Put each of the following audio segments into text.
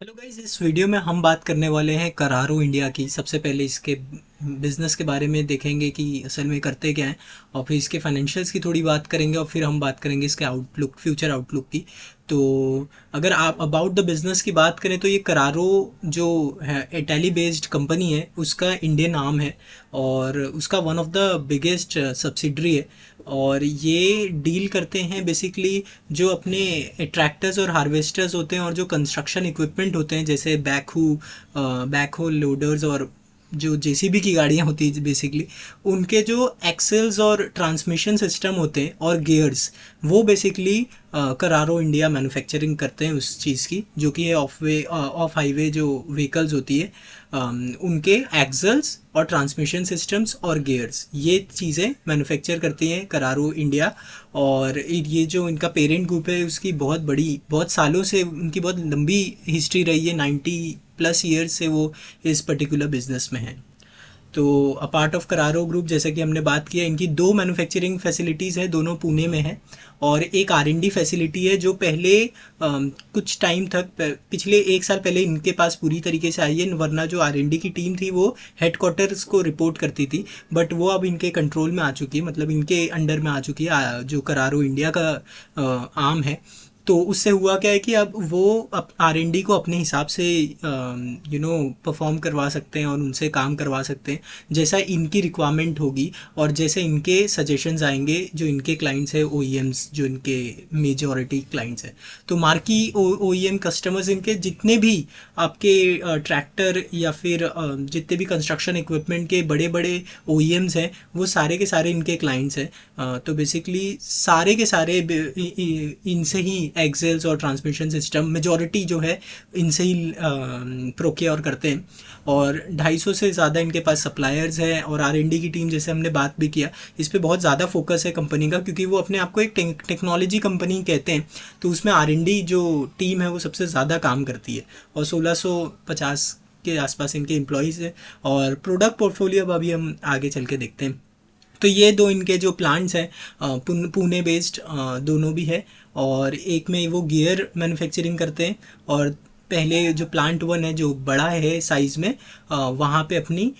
Hello guys, इस video में हम बात करने वाले हैं करारो इंडिया की। सबसे पहले इसके बिजनेस के बारे में देखेंगे कि असल में करते क्या हैं, और फिर इसके फाइनेंशियल्स की थोड़ी बात करेंगे, और फिर हम बात करेंगे इसके आउटलुक, फ्यूचर आउटलुक की। तो अगर आप अबाउट द बिजनेस की बात करें तो ये करारो जो है इटाली बेस्ड कंपनी है, उसका इंडियन आर्म है और उसका one of the biggest subsidiary है। और ये डील करते हैं बेसिकली जो अपने ट्रैक्टर्स और हार्वेस्टर्स होते हैं और जो कंस्ट्रक्शन इक्विपमेंट होते हैं, जैसे बैकहो लोडर्स और जो जेसीबी की गाड़ियाँ होती हैं बेसिकली, उनके जो एक्सेल्स और ट्रांसमिशन सिस्टम होते हैं और गियर्स, वो बेसिकली करारो इंडिया मैन्युफैक्चरिंग करते हैं उस चीज़ की, जो कि है ऑफ हाईवे जो व्हीकल्स होती है, उनके एक्सेल्स और ट्रांसमिशन सिस्टम्स और गियर्स, ये चीज़ें मैन्युफैक्चर करती हैं करारो इंडिया। और ये जो इनका पेरेंट ग्रुप है उसकी बहुत बड़ी, बहुत सालों से उनकी बहुत लंबी हिस्ट्री रही है, 90+ ईयर्स से वो इस पर्टिकुलर बिजनेस में है। तो अ पार्ट ऑफ करारो ग्रुप, जैसा कि हमने बात किया, इनकी दो मैन्युफैक्चरिंग फैसिलिटीज़ है, दोनों पुणे में है। और एक आर एन डी फैसिलिटी है जो पहले कुछ टाइम तक, पिछले 1 साल पहले इनके पास पूरी तरीके से आई है, वरना जो आर एन डी की टीम थी वो हेडक्वार्टर्स को रिपोर्ट करती थी। बट वो अब इनके कंट्रोल में आ चुकी है, मतलब इनके अंडर में आ चुकी है, जो करारो इंडिया का आर्म है। तो उससे हुआ क्या है कि अब वो आर एन डी को अपने हिसाब से परफॉर्म करवा सकते हैं और उनसे काम करवा सकते हैं जैसा इनकी रिक्वायरमेंट होगी, और जैसे इनके सजेशंस आएंगे जो इनके क्लाइंट्स हैं, ओ जो इनके मेजॉरिटी क्लाइंट्स हैं। तो मार्की ओ कस्टमर्स इनके जितने भी आपके ट्रैक्टर या फिर जितने भी कंस्ट्रक्शन इक्विपमेंट के बड़े बड़े ओ हैं, वो सारे के सारे इनके क्लाइंट्स हैं। तो बेसिकली सारे के सारे इनसे ही एक्सेल्स और ट्रांसमिशन सिस्टम मेजॉरिटी जो है इनसे ही प्रोक्योर करते हैं। और 250 से ज़्यादा इनके पास सप्लायर्स हैं, और आर एन डी की टीम, जैसे हमने बात भी किया, इस पर बहुत ज़्यादा फोकस है कंपनी का, क्योंकि वो अपने आप को एक टेक्नोलॉजी कंपनी कहते हैं। तो उसमें आर एन डी जो टीम है वो सबसे ज़्यादा काम करती है, और 1650 के आसपास इनके एम्प्लॉयज़ हैं। और प्रोडक्ट पोर्टफोलियो अब अभी हम आगे चल के देखते हैं। तो ये दो इनके जो प्लांट्स हैं, पुणे बेस्ड दोनों भी है। और एक में वो गियर मैन्युफैक्चरिंग करते हैं, और पहले जो प्लांट 1 है जो बड़ा है साइज़ में, वहाँ पे अपनी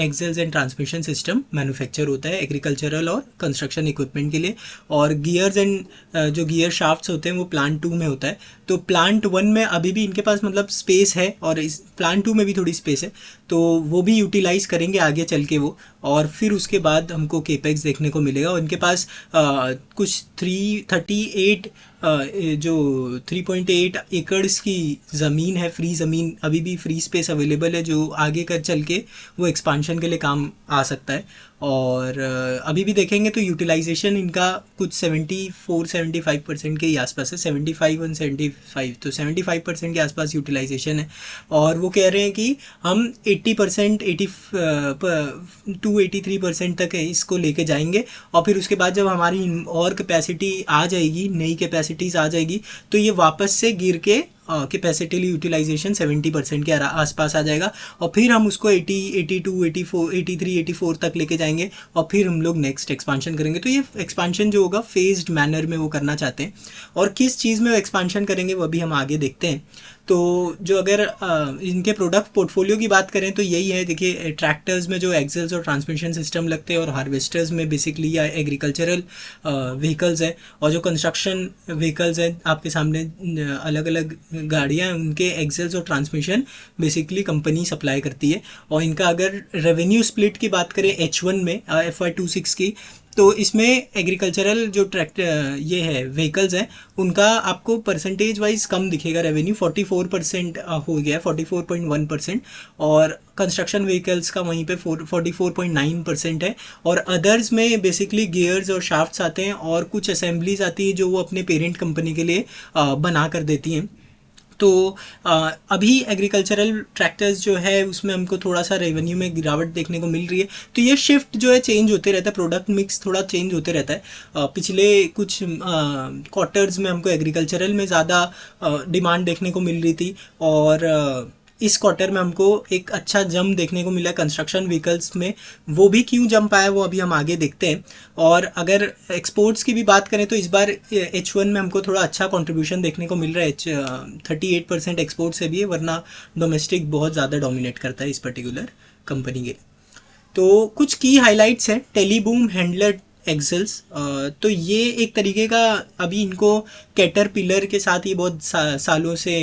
एक्सेल्स एंड ट्रांसमिशन सिस्टम मैन्युफैक्चर होता है एग्रीकल्चरल और कंस्ट्रक्शन इक्विपमेंट के लिए। और गियर्स एंड जो गियर शाफ्ट्स होते हैं वो प्लांट 2 में होता है। तो प्लांट 1 में अभी भी इनके पास मतलब स्पेस है, और इस प्लांट 2 में भी थोड़ी स्पेस है, तो वो भी यूटिलाइज करेंगे आगे चल के वो। और फिर उसके बाद हमको केपेक्स देखने को मिलेगा, और इनके पास कुछ 338 जो 3.8 एकड़ की ज़मीन है, फ्री ज़मीन, अभी भी फ्री स्पेस अवेलेबल है, जो आगे कर चल के वो एक्सपांशन के लिए काम आ सकता है। और अभी भी देखेंगे तो यूटिलाइजेशन इनका कुछ 74-75% के ही आसपास है, 75 तो 75% के आसपास यूटिलाइजेशन है। और वो कह रहे हैं कि हम 80%, 83% तक है इसको लेके जाएंगे। और फिर उसके बाद जब हमारी और कैपेसिटी आ जाएगी, नई कैपेसिटीज़ आ जाएगी, तो ये वापस से गिर के कैपेसिटी यूटिलाइजेशन 70% के आसपास आ जाएगा। और फिर हम उसको 80, 82, 84, 83, 84 तक लेके जाएंगे, और फिर हम लोग नेक्स्ट एक्सपांशन करेंगे। तो ये एक्सपांशन जो होगा फेज्ड मैनर में वो करना चाहते हैं, और किस चीज़ में वो एक्सपांशन करेंगे वो अभी हम आगे देखते हैं। तो जो अगर इनके प्रोडक्ट पोर्टफोलियो की बात करें तो यही है, देखिए, ट्रैक्टर्स में जो एक्सेल्स और ट्रांसमिशन सिस्टम लगते हैं, और हार्वेस्टर्स में बेसिकली या एग्रीकल्चरल व्हीकल्स हैं, और जो कंस्ट्रक्शन व्हीकल्स हैं आपके सामने, अलग अलग गाड़ियाँ, उनके एक्सेल्स और ट्रांसमिशन बेसिकली कंपनी सप्लाई करती है। और इनका अगर रेवेन्यू स्प्लिट की बात करें H1 में, FY26 की, तो इसमें एग्रीकल्चरल जो ट्रैक्टर ये है व्हीकल्स हैं, उनका आपको परसेंटेज वाइज कम दिखेगा रेवेन्यू, 44% हो गया, 44.1%। और कंस्ट्रक्शन व्हीकल्स का वहीं पे 44.9% है। और अदर्स में बेसिकली गियर्स और शाफ्ट्स आते हैं, और कुछ असेंबलीज आती है जो वो अपने पेरेंट कंपनी के लिए बना कर देती हैं। तो अभी एग्रीकल्चरल ट्रैक्टर्स जो है उसमें हमको थोड़ा सा रेवेन्यू में गिरावट देखने को मिल रही है। तो ये शिफ्ट जो है चेंज होते रहता है, प्रोडक्ट मिक्स थोड़ा चेंज होते रहता है। पिछले कुछ क्वार्टर्स में हमको एग्रीकल्चरल में ज़्यादा डिमांड देखने को मिल रही थी, और इस क्वार्टर में हमको एक अच्छा जंप देखने को मिला कंस्ट्रक्शन व्हीकल्स में। वो भी क्यों जंप आया वो अभी हम आगे देखते हैं। और अगर एक्सपोर्ट्स की भी बात करें तो इस बार H1 में हमको थोड़ा अच्छा कंट्रीब्यूशन देखने को मिल रहा है। 38% एक्सपोर्ट से भी है, वरना डोमेस्टिक बहुत ज़्यादा डोमिनेट करता है इस पर्टिकुलर कंपनी के। तो कुछ की हाइलाइट्स हैं टेलीबूम हैंडलर एक्सेल्स। तो ये एक तरीके का अभी इनको कैटरपिलर के साथ ही बहुत सालों से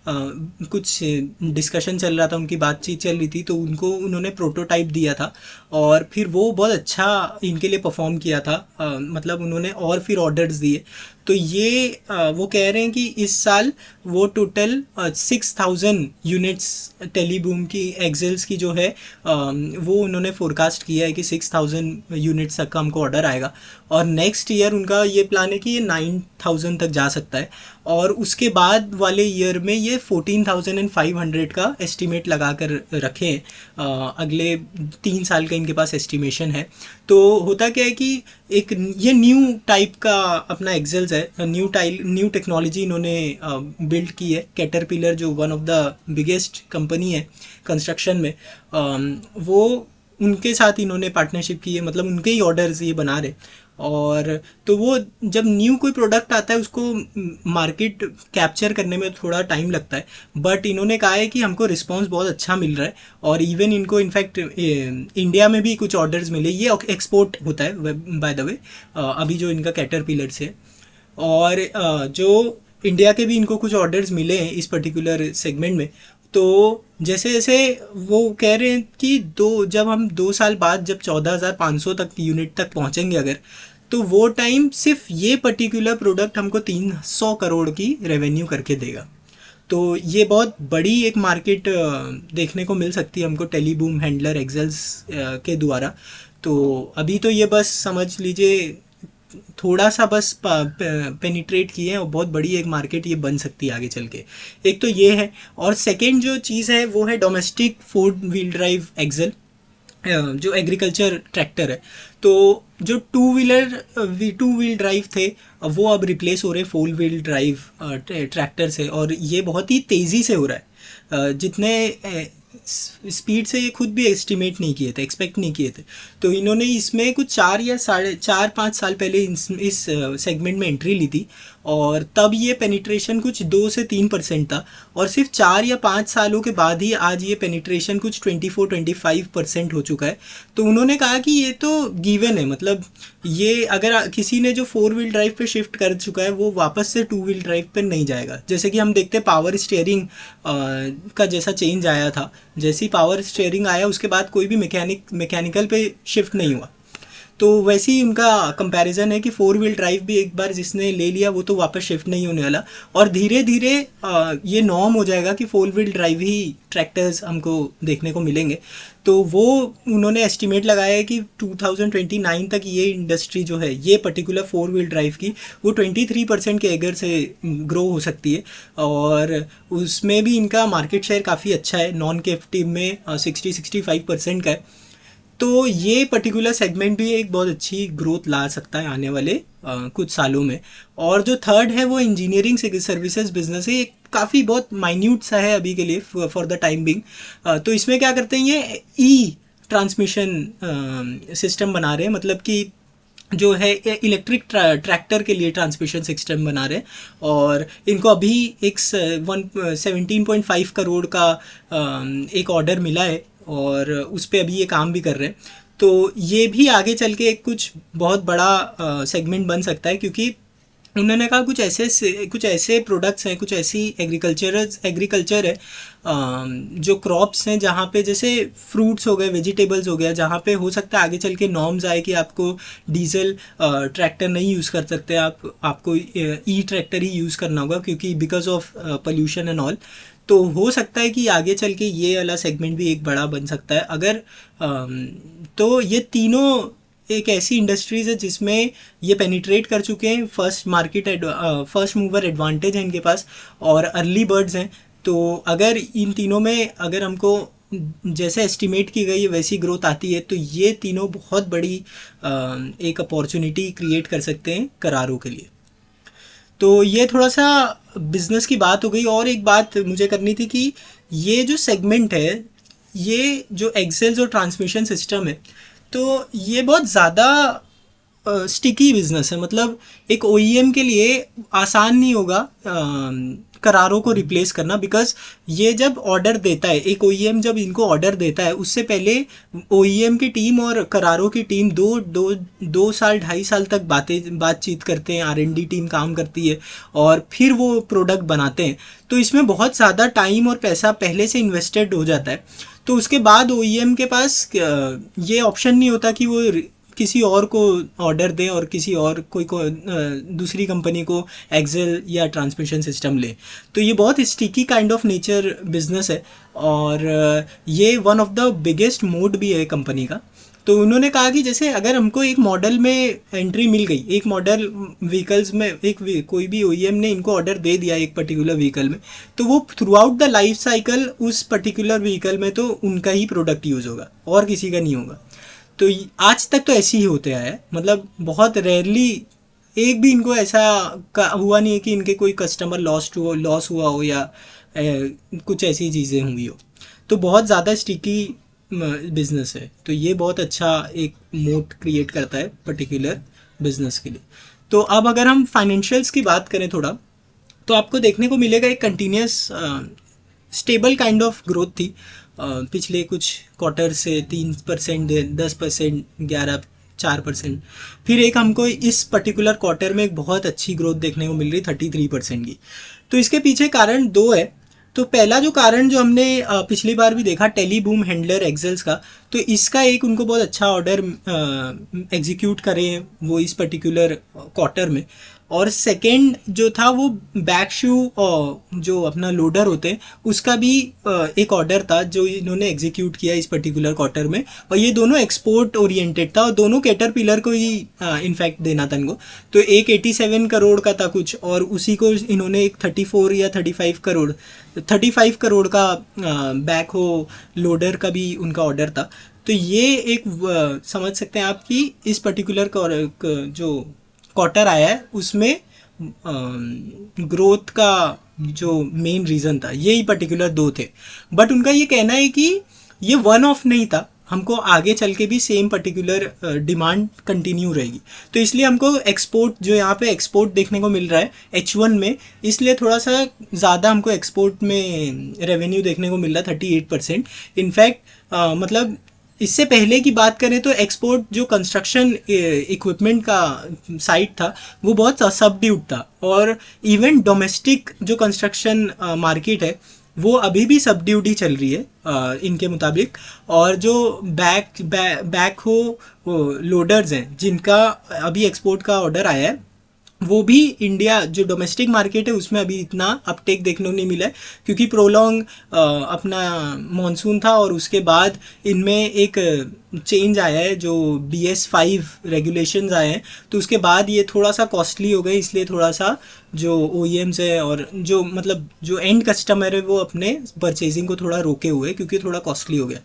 कुछ डिस्कशन चल रहा था, उनकी बातचीत चल रही थी, तो उनको उन्होंने प्रोटोटाइप दिया था और फिर वो बहुत अच्छा इनके लिए परफॉर्म किया था। मतलब उन्होंने और फिर ऑर्डर्स दिए। तो ये वो कह रहे हैं कि इस साल वो टोटल 6000 यूनिट्स टेलीबूम की एक्सेल्स की जो है वो उन्होंने फोरकास्ट किया है कि 6000 यूनिट्स तक का हमको ऑर्डर आएगा। और नेक्स्ट ईयर उनका ये प्लान है कि ये 9000 तक जा सकता है। और उसके बाद वाले ईयर में ये 14500 का एस्टिमेट लगा कर रखे हैं। अगले 3 साल का इनके पास एस्टिमेशन है। तो होता क्या है कि एक ये न्यू टाइप का अपना एक्सेल्स है, न्यू टेक्नोलॉजी इन्होंने बिल्ड की है। कैटरपिलर जो one of the biggest company है कंस्ट्रक्शन में, वो उनके साथ इन्होंने पार्टनरशिप की है, मतलब उनके ही ऑर्डर्स ये बना रहे। और तो वो जब न्यू कोई प्रोडक्ट आता है उसको मार्केट कैप्चर करने में थोड़ा टाइम लगता है, बट इन्होंने कहा है कि हमको रिस्पांस बहुत अच्छा मिल रहा है। और इवन इनको इनफैक्ट इंडिया में भी कुछ ऑर्डर्स मिले, ये एक्सपोर्ट होता है बाय द वे अभी जो इनका कैटरपिलर से। और जो इंडिया के भी इनको कुछ ऑर्डर्स मिले हैं इस पर्टिकुलर सेगमेंट में। तो जैसे जैसे वो कह रहे हैं कि जब हम 2 साल बाद जब 14,500 तक यूनिट तक पहुंचेंगे अगर, तो वो टाइम सिर्फ ये पर्टिकुलर प्रोडक्ट हमको 300 करोड़ की रेवेन्यू करके देगा। तो ये बहुत बड़ी एक मार्केट देखने को मिल सकती है हमको टेलीबूम हैंडलर एक्सेल्स के द्वारा। तो अभी तो ये बस समझ लीजिए थोड़ा सा बस पेनिट्रेट किए हैं और बहुत बड़ी एक मार्केट ये बन सकती है आगे चल के। एक तो ये है। और सेकेंड जो चीज़ है वो है डोमेस्टिक 4 व्हील ड्राइव एक्सेल, जो एग्रीकल्चर ट्रैक्टर है। तो जो टू व्हील ड्राइव थे वो अब रिप्लेस हो रहे 4 व्हील ड्राइव ट्रैक्टर से। और ये बहुत ही तेज़ी से हो रहा है। जितने स्पीड से ये खुद भी एस्टिमेट नहीं किए थे, एक्सपेक्ट नहीं किए थे। तो इन्होंने इसमें कुछ 4 या 5 साल पहले इस सेगमेंट में एंट्री ली थी। और तब ये पेनिट्रेशन कुछ 2 से 3% था। और सिर्फ 4 या 5 सालों के बाद ही आज ये पेनिट्रेशन कुछ 24-25% हो चुका है। तो उन्होंने कहा कि ये तो गिवन है, मतलब ये अगर किसी ने जो 4 व्हील ड्राइव पे शिफ्ट कर चुका है वो वापस से 2 व्हील ड्राइव पे नहीं जाएगा। जैसे कि हम देखते हैं पावर स्टीयरिंग का जैसा चेंज आया था, जैसे ही पावर स्टीयरिंग आया उसके बाद कोई भी मैकेनिकल पे शिफ्ट नहीं हुआ। तो वैसे ही उनका कंपैरिजन है कि 4 व्हील ड्राइव भी एक बार जिसने ले लिया वो तो वापस शिफ्ट नहीं होने वाला। और धीरे धीरे ये नॉर्म हो जाएगा कि 4 व्हील ड्राइव ही ट्रैक्टर्स हमको देखने को मिलेंगे। तो वो उन्होंने एस्टिमेट लगाया है कि 2029 तक ये इंडस्ट्री जो है ये पर्टिकुलर 4 व्हील ड्राइव की वो 23% के एगर से ग्रो हो सकती है। और उसमें भी इनका मार्केट शेयर काफ़ी अच्छा है, नॉन कैप्टिव में 60-65% का है। तो ये पर्टिकुलर सेगमेंट भी एक बहुत अच्छी ग्रोथ ला सकता है आने वाले कुछ सालों में। और जो थर्ड है वो इंजीनियरिंग सर्विसेज बिजनेस है। ये काफ़ी बहुत माइन्यूट सा है अभी के लिए फॉर द टाइम बिंग। तो इसमें क्या करते हैं, ये ई ट्रांसमिशन सिस्टम बना रहे हैं, मतलब कि जो है इलेक्ट्रिक ट्रैक्टर के लिए ट्रांसमिशन सिस्टम बना रहे हैं। और इनको अभी एक 17.5 करोड़ का एक ऑर्डर मिला है और उस पर अभी ये काम भी कर रहे हैं। तो ये भी आगे चल के एक कुछ बहुत बड़ा सेगमेंट बन सकता है, क्योंकि उन्होंने कहा कुछ ऐसे प्रोडक्ट्स हैं, कुछ ऐसी एग्रीकल्चर है जो क्रॉप्स हैं जहाँ पे जैसे फ्रूट्स हो गए, वेजिटेबल्स हो गया, जहाँ पे हो सकता है आगे चल के नॉर्म्स आए कि आपको डीजल ट्रैक्टर नहीं यूज़ कर सकते, आपको ई ट्रैक्टर ही यूज़ करना होगा क्योंकि because of pollution and all. तो हो सकता है कि आगे चल के ये वाला सेगमेंट भी एक बड़ा बन सकता है अगर तो ये तीनों एक ऐसी इंडस्ट्रीज है जिसमें ये पेनिट्रेट कर चुके हैं, फर्स्ट मूवर एडवांटेज है इनके पास और अर्ली बर्ड्स हैं। तो अगर इन तीनों में अगर हमको जैसे एस्टिमेट की गई है वैसी ग्रोथ आती है तो ये तीनों बहुत बड़ी एक अपॉर्चुनिटी क्रिएट कर सकते हैं करारों के लिए। तो ये थोड़ा सा बिजनेस की बात हो गई। और एक बात मुझे करनी थी कि ये जो सेगमेंट है, ये जो एक्सेल्स और ट्रांसमिशन सिस्टम है, तो ये बहुत ज़्यादा स्टिकी बिजनेस है। मतलब एक ओईएम के लिए आसान नहीं होगा करारों को रिप्लेस करना, बिकॉज ये जब ऑर्डर देता है, एक ओईएम जब इनको ऑर्डर देता है, उससे पहले ओईएम की टीम और करारों की टीम दो साल 2.5 साल तक बातचीत करते हैं, आर एन डी टीम काम करती है और फिर वो प्रोडक्ट बनाते हैं। तो इसमें बहुत ज़्यादा टाइम और पैसा पहले से इन्वेस्टेड हो जाता है। तो उसके बाद ओईएम के पास ये ऑप्शन नहीं होता कि वो किसी और को ऑर्डर दे और किसी और कोई को दूसरी कंपनी को एक्सेल या ट्रांसमिशन सिस्टम ले। तो ये बहुत sticky kind of nature business है। और ये one of the biggest mode भी है कंपनी का। तो उन्होंने कहा कि जैसे अगर हमको एक मॉडल में एंट्री मिल गई, एक मॉडल व्हीकल्स में, कोई भी ओईएम ने इनको ऑर्डर दे दिया एक पर्टिकुलर व्हीकल में, तो वो through out the life cycle उस पर्टिकुलर व्हीकल में तो उनका ही प्रोडक्ट यूज़ होगा और किसी का नहीं होगा। तो आज तक तो ऐसे ही होते आया है। मतलब बहुत रेयरली एक भी इनको ऐसा हुआ नहीं है कि इनके कोई कस्टमर लॉस हुआ हो या कुछ ऐसी चीज़ें हुई हो। तो बहुत ज़्यादा स्टिकी बिजनेस है। तो ये बहुत अच्छा एक मोट क्रिएट करता है पर्टिकुलर बिजनेस के लिए। तो अब अगर हम फाइनेंशियल्स की बात करें थोड़ा, तो आपको देखने को मिलेगा एक continuous stable kind of growth थी पिछले कुछ क्वार्टर से 3%, 10%, 4%। फिर एक हमको इस पर्टिकुलर क्वार्टर में एक बहुत अच्छी ग्रोथ देखने को मिल रही 33% की। तो इसके पीछे कारण दो है। तो पहला जो कारण जो हमने पिछली बार भी देखा, टेलीबूम हैंडलर एक्सेल्स का, तो इसका एक उनको बहुत अच्छा ऑर्डर एग्जीक्यूट करे वो इस पर्टिकुलर क्वार्टर में। और सेकंड जो था वो बैक शू जो अपना लोडर होते हैं उसका भी एक ऑर्डर था जो इन्होंने एग्जीक्यूट किया इस पर्टिकुलर क्वार्टर में। और ये दोनों एक्सपोर्ट ओरिएंटेड था और दोनों कैटरपिलर को ही इनफैक्ट देना था इनको। तो एक 87 करोड़ का था कुछ, और उसी को इन्होंने एक 34 या 35 करोड़ का बैक हो लोडर का भी उनका ऑर्डर था। तो ये एक समझ सकते हैं आप कि इस पर्टिकुलर जो क्वार्टर आया है उसमें ग्रोथ का जो मेन रीज़न था यही पर्टिकुलर दो थे। बट उनका ये कहना है कि ये वन ऑफ नहीं था, हमको आगे चल के भी सेम पर्टिकुलर डिमांड कंटिन्यू रहेगी। तो इसलिए हमको एक्सपोर्ट जो यहाँ पे एक्सपोर्ट देखने को मिल रहा है H1 में, इसलिए थोड़ा सा ज़्यादा हमको एक्सपोर्ट में रेवेन्यू देखने को मिल रहा है 38%। इनफैक्ट मतलब इससे पहले की बात करें तो एक्सपोर्ट जो कंस्ट्रक्शन इक्विपमेंट का साइट था वो बहुत सबड्यूड था। और इवन डोमेस्टिक जो कंस्ट्रक्शन मार्केट है वो अभी भी सबड्यूड ही चल रही है इनके मुताबिक। और जो बैक हो लोडर्स हैं जिनका अभी एक्सपोर्ट का ऑर्डर आया है, वो भी इंडिया जो डोमेस्टिक मार्केट है उसमें अभी इतना अपटेक देखने को नहीं मिला है, क्योंकि प्रोलॉन्ग अपना मॉनसून था और उसके बाद इनमें एक चेंज आया है जो BS5 रेगुलेशंस आए हैं। तो उसके बाद ये थोड़ा सा कॉस्टली हो गए, इसलिए थोड़ा सा जो OEMs है और जो मतलब जो एंड कस्टमर है वो अपने परचेजिंग को थोड़ा रोके हुए क्योंकि थोड़ा कॉस्टली हो गया।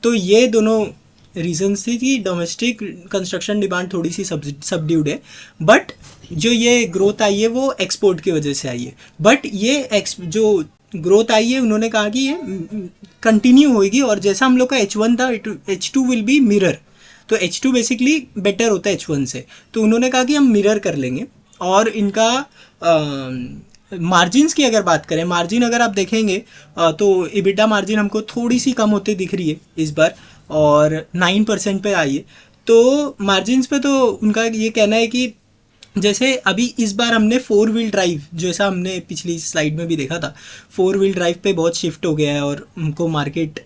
तो ये दोनों रीजंस थी कि डोमेस्टिक कंस्ट्रक्शन डिमांड थोड़ी सी सबड्यूड है। बट जो ये ग्रोथ आई है वो एक्सपोर्ट की वजह से आई है। बट ये जो ग्रोथ आई है उन्होंने कहा कि ये कंटिन्यू होगी, और जैसा हम लोग का H1 था H2 विल बी मिरर। तो H2 बेसिकली बेटर होता है H1 से, तो उन्होंने कहा कि हम मिरर कर लेंगे। और इनका मार्जिन्स की अगर बात करें, मार्जिन अगर आप देखेंगे तो EBITDA मार्जिन हमको थोड़ी सी कम होते दिख रही है इस बार, और 9% पे आई है। तो मार्जिन्स पे तो उनका ये कहना है कि जैसे अभी इस बार हमने 4 व्हील ड्राइव, जैसा हमने पिछली स्लाइड में भी देखा था, 4 व्हील ड्राइव पे बहुत शिफ्ट हो गया है और हमको मार्केट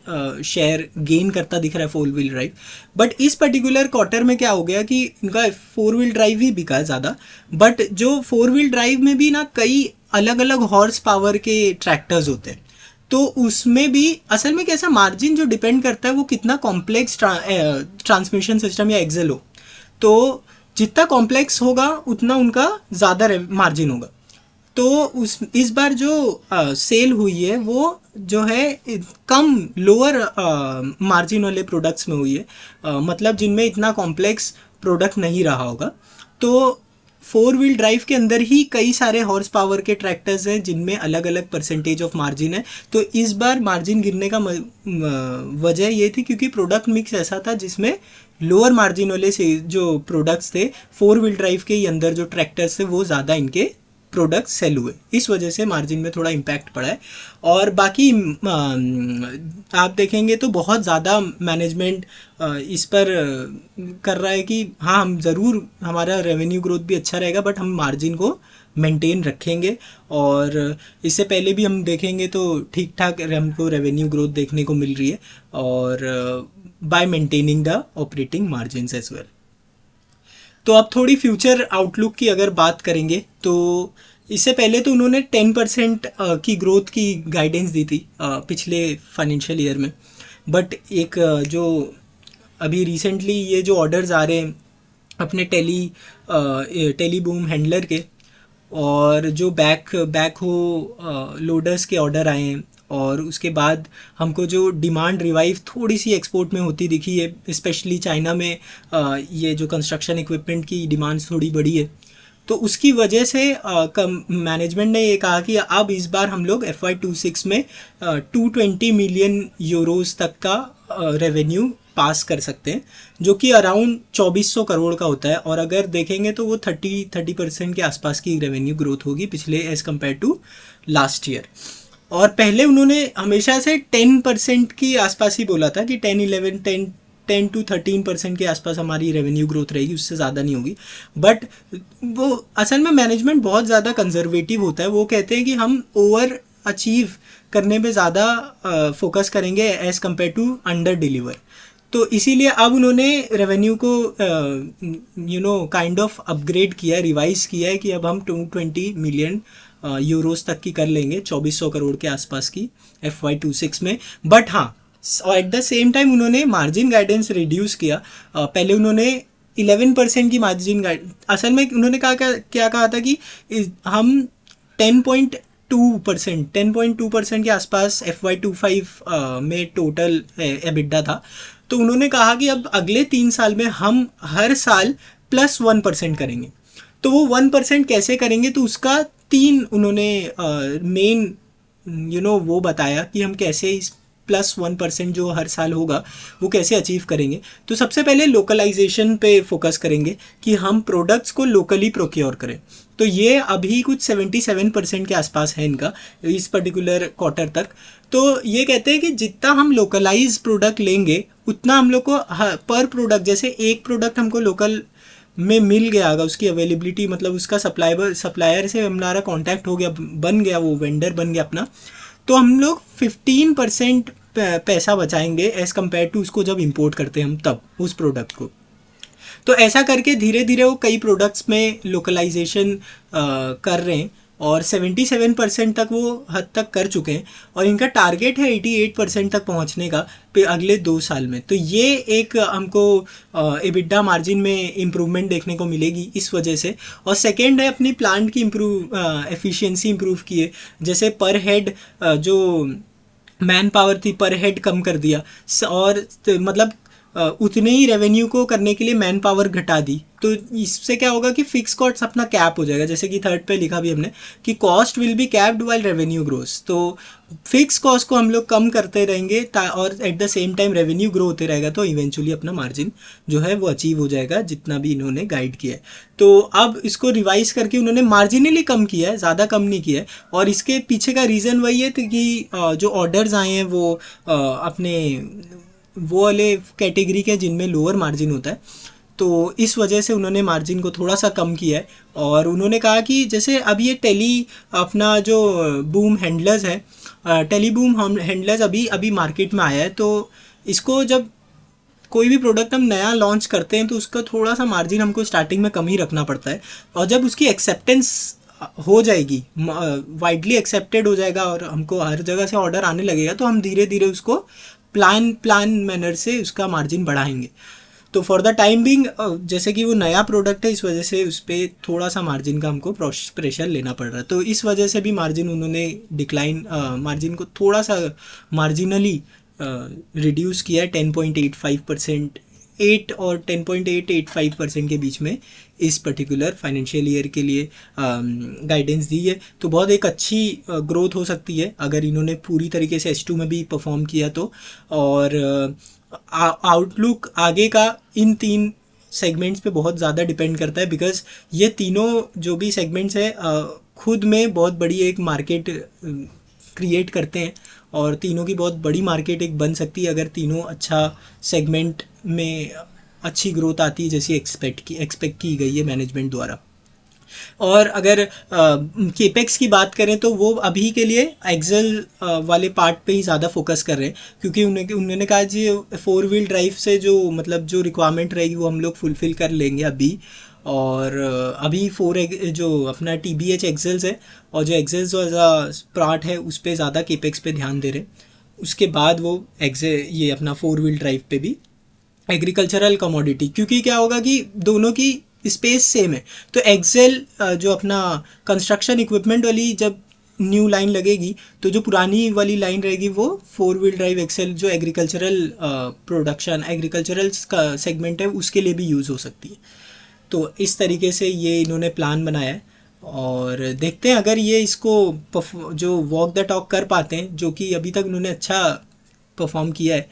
शेयर गेन करता दिख रहा है 4 व्हील ड्राइव। बट इस पर्टिकुलर क्वार्टर में क्या हो गया कि इनका 4 व्हील ड्राइव ही बिका है ज़्यादा। बट जो 4 व्हील ड्राइव में भी ना कई अलग अलग हॉर्स पावर के ट्रैक्टर्स होते हैं, तो उसमें भी असल में कैसा मार्जिन जो डिपेंड करता है वो कितना कॉम्प्लेक्स ट्रांसमिशन सिस्टम या एक्सेल हो। तो जितना कॉम्प्लेक्स होगा उतना उनका ज़्यादा मार्जिन होगा। तो इस बार जो सेल हुई है वो जो है कम लोअर मार्जिन वाले प्रोडक्ट्स में हुई है, मतलब जिनमें इतना कॉम्प्लेक्स प्रोडक्ट नहीं रहा होगा। तो फोर व्हील ड्राइव के अंदर ही कई सारे हॉर्स पावर के ट्रैक्टर्स हैं जिनमें अलग अलग परसेंटेज ऑफ मार्जिन है। तो इस बार मार्जिन गिरने का वजह ये थी क्योंकि प्रोडक्ट मिक्स ऐसा था जिसमें लोअर मार्जिन वाले से जो प्रोडक्ट्स थे, फोर व्हील ड्राइव के ही अंदर जो ट्रैक्टर्स थे वो ज़्यादा इनके प्रोडक्ट सेल हुए, इस वजह से मार्जिन में थोड़ा इम्पैक्ट पड़ा है। और बाकी आप देखेंगे तो बहुत ज़्यादा मैनेजमेंट इस पर कर रहा है कि हाँ हम ज़रूर हमारा रेवेन्यू ग्रोथ भी अच्छा रहेगा बट हम मार्जिन को मेंटेन रखेंगे। और इससे पहले भी हम देखेंगे तो ठीक ठाक हमको रेवेन्यू ग्रोथ देखने को मिल रही है और by maintaining the operating margins as well. तो अब थोड़ी फ्यूचर आउटलुक की अगर बात करेंगे तो इससे पहले तो उन्होंने 10% की ग्रोथ की गाइडेंस दी थी पिछले फाइनेंशियल ईयर में। बट एक जो अभी रिसेंटली ये जो ऑर्डर्स आ रहे हैं अपने टेली बूम हैंडलर के और जो बैक हो लोडर्स के ऑर्डर आए हैं और उसके बाद हमको जो डिमांड रिवाइव थोड़ी सी एक्सपोर्ट में होती दिखी है, स्पेशली चाइना में ये जो कंस्ट्रक्शन इक्विपमेंट की डिमांड थोड़ी बढ़ी है। तो उसकी वजह से मैनेजमेंट ने ये कहा कि अब इस बार हम लोग FY26 में 220 मिलियन यूरोस तक का रेवेन्यू पास कर सकते हैं, जो कि अराउंड 2400 करोड़ का होता है। और अगर देखेंगे तो वो 30% के आसपास की रेवेन्यू ग्रोथ होगी पिछले as compared to last year. और पहले उन्होंने हमेशा से 10% की आसपास ही बोला था कि 10 to 13% के आसपास हमारी रेवेन्यू ग्रोथ रहेगी, उससे ज़्यादा नहीं होगी। बट वो असल में मैनेजमेंट बहुत ज़्यादा कंजर्वेटिव होता है, वो कहते हैं कि हम ओवर अचीव करने पे ज़्यादा फोकस करेंगे as compared to under deliver. तो इसीलिए अब उन्होंने रेवेन्यू को काइंड ऑफ अपग्रेड किया, रिवाइज किया है कि अब हम 220 मिलियन यूरोस तक की कर लेंगे, 2400 करोड़ के आसपास की FY26 में। बट हाँ, और एट द सेम टाइम उन्होंने मार्जिन गाइडेंस रिड्यूस किया। पहले उन्होंने 11% की मार्जिन गाइड, असल में उन्होंने क्या कहा था कि हम 10.2% के आसपास FY25 में टोटल एबिडा था। तो उन्होंने कहा कि अब अगले 3 साल में हम हर साल +1% करेंगे। तो वो 1% कैसे करेंगे, तो उसका 3 उन्होंने मेन वो बताया कि हम कैसे इस +1% जो हर साल होगा वो कैसे अचीव करेंगे। तो सबसे पहले लोकलाइजेशन पे फोकस करेंगे कि हम प्रोडक्ट्स को लोकली प्रोक्योर करें। तो ये अभी कुछ 77% के आसपास है इनका इस पर्टिकुलर क्वार्टर तक। तो ये कहते हैं कि जितना हम लोकलाइज प्रोडक्ट लेंगे उतना हम लोग को पर प्रोडक्ट, जैसे एक प्रोडक्ट हमको लोकल में मिल गया अगर उसकी अवेलेबिलिटी, मतलब उसका सप्लायर से हमारा कांटेक्ट हो गया, बन गया, वो वेंडर बन गया अपना, तो हम लोग 15% पैसा बचाएंगे एज़ कम्पेयर टू उसको जब इंपोर्ट करते हैं हम तब उस प्रोडक्ट को। तो ऐसा करके धीरे धीरे वो कई प्रोडक्ट्स में लोकलाइजेशन कर रहे हैं और 77% तक वो हद तक कर चुके हैं और इनका टारगेट है 88% तक पहुंचने का अगले 2 साल में। तो ये एक हमको एबिडा मार्जिन में इम्प्रूवमेंट देखने को मिलेगी इस वजह से। और सेकेंड है अपनी प्लांट की एफिशिएंसी इम्प्रूव की है, जैसे पर हेड जो मैन पावर थी पर हेड कम कर दिया और मतलब उतने ही रेवेन्यू को करने के लिए मैन पावर घटा दी। तो इससे क्या होगा कि फिक्स कॉस्ट अपना कैप हो जाएगा, जैसे कि थर्ड पे लिखा भी हमने कि cost will be capped while revenue grows. तो फिक्स कॉस्ट को हम लोग कम करते रहेंगे और at the same time revenue grow होते रहेगा, तो इवेंचुअली अपना मार्जिन जो है वो अचीव हो जाएगा जितना भी इन्होंने गाइड किया है। तो अब इसको रिवाइज करके उन्होंने मार्जिनली कम किया है, ज़्यादा कम नहीं किया है। और इसके पीछे का रीज़न वही है कि जो ऑर्डर्स आए हैं वो अपने वो वाले कैटेगरी के जिनमें लोअर मार्जिन होता है, तो इस वजह से उन्होंने मार्जिन को थोड़ा सा कम किया है। और उन्होंने कहा कि जैसे अब ये अपना जो बूम हैंडलर्स है, टेली बूम हैंडलर्स अभी मार्केट में आया है, तो इसको जब कोई भी प्रोडक्ट हम नया लॉन्च करते हैं तो उसका थोड़ा सा मार्जिन हमको स्टार्टिंग में कम ही रखना पड़ता है। और जब उसकी एक्सेप्टेंस हो जाएगी, वाइडली एक्सेप्टेड हो जाएगा और हमको हर जगह से ऑर्डर आने लगेगा, तो हम धीरे धीरे उसको प्लान मैनर से उसका मार्जिन बढ़ाएंगे। तो फॉर द टाइम बिंग जैसे कि वो नया प्रोडक्ट है, इस वजह से उस पर थोड़ा सा मार्जिन का हमको प्रेशर लेना पड़ रहा है। तो इस वजह से भी मार्जिन उन्होंने मार्जिन को थोड़ा सा मार्जिनली रिड्यूस किया है 10.85%, 8 और 10.885% के बीच में इस पर्टिकुलर फाइनेंशियल ईयर के लिए गाइडेंस दी है। तो बहुत एक अच्छी ग्रोथ हो सकती है अगर इन्होंने पूरी तरीके से H2 में भी परफॉर्म किया तो। और आउटलुक आगे का इन 3 सेगमेंट्स पे बहुत ज़्यादा डिपेंड करता है, बिकॉज ये तीनों जो भी सेगमेंट्स है खुद में बहुत बड़ी एक मार्केट क्रिएट करते हैं, और तीनों की बहुत बड़ी मार्केट एक बन सकती है अगर तीनों अच्छा सेगमेंट में अच्छी ग्रोथ आती है जैसी एक्सपेक्ट की गई है मैनेजमेंट द्वारा। और अगर केपेक्स की बात करें तो वो अभी के लिए एक्सेल वाले पार्ट पे ही ज़्यादा फोकस कर रहे हैं, क्योंकि उन्होंने कहा जी 4 व्हील ड्राइव से जो मतलब जो रिक्वायरमेंट रहेगी वो हम लोग फुलफ़िल कर लेंगे अभी। और अभी जो अपना TBH एक्सेल्स है और जो एक्सेल्स वाला पार्ट है उस पर ज़्यादा केपेक्स पे ध्यान दे रहे हैं। उसके बाद वो ये अपना 4 व्हील ड्राइव पे भी एग्रीकल्चरल कमोडिटी, क्योंकि क्या होगा कि दोनों की स्पेस सेम है। तो एक्सेल जो अपना कंस्ट्रक्शन इक्विपमेंट वाली जब न्यू लाइन लगेगी तो जो पुरानी वाली लाइन रहेगी वो 4 व्हील ड्राइव एक्सेल जो एग्रीकल्चरल प्रोडक्शन एग्रीकल्चरल का सेगमेंट है उसके लिए भी यूज़ हो सकती है। तो इस तरीके से ये इन्होंने प्लान बनाया है, और देखते हैं अगर ये इसको जो वॉक द टॉक कर पाते हैं, जो कि अभी तक उन्होंने अच्छा परफॉर्म किया है,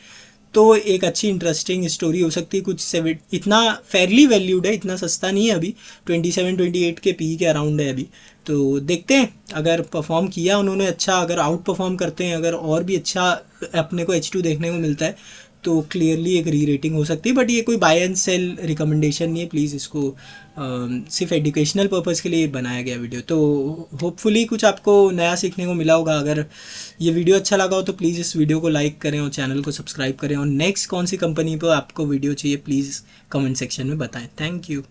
तो एक अच्छी इंटरेस्टिंग स्टोरी हो सकती है। इतना फेयरली वैल्यूड है, इतना सस्ता नहीं है अभी, 27-28 के पी के अराउंड है अभी। तो देखते हैं अगर परफॉर्म किया उन्होंने अच्छा, अगर आउट परफॉर्म करते हैं, अगर और भी अच्छा अपने को H2 देखने को मिलता है तो क्लियरली एक री रेटिंग हो सकती है। बट ये कोई बाय एंड सेल रिकमेंडेशन नहीं है, प्लीज़ इसको सिर्फ एजुकेशनल पर्पज़ के लिए बनाया गया वीडियो। तो होपफुली कुछ आपको नया सीखने को मिला होगा। अगर ये वीडियो अच्छा लगा हो तो प्लीज़ इस वीडियो को लाइक करें और चैनल को सब्सक्राइब करें, और नेक्स्ट कौन सी कंपनी पर आपको वीडियो चाहिए प्लीज़ कमेंट सेक्शन में बताएं। Thank you.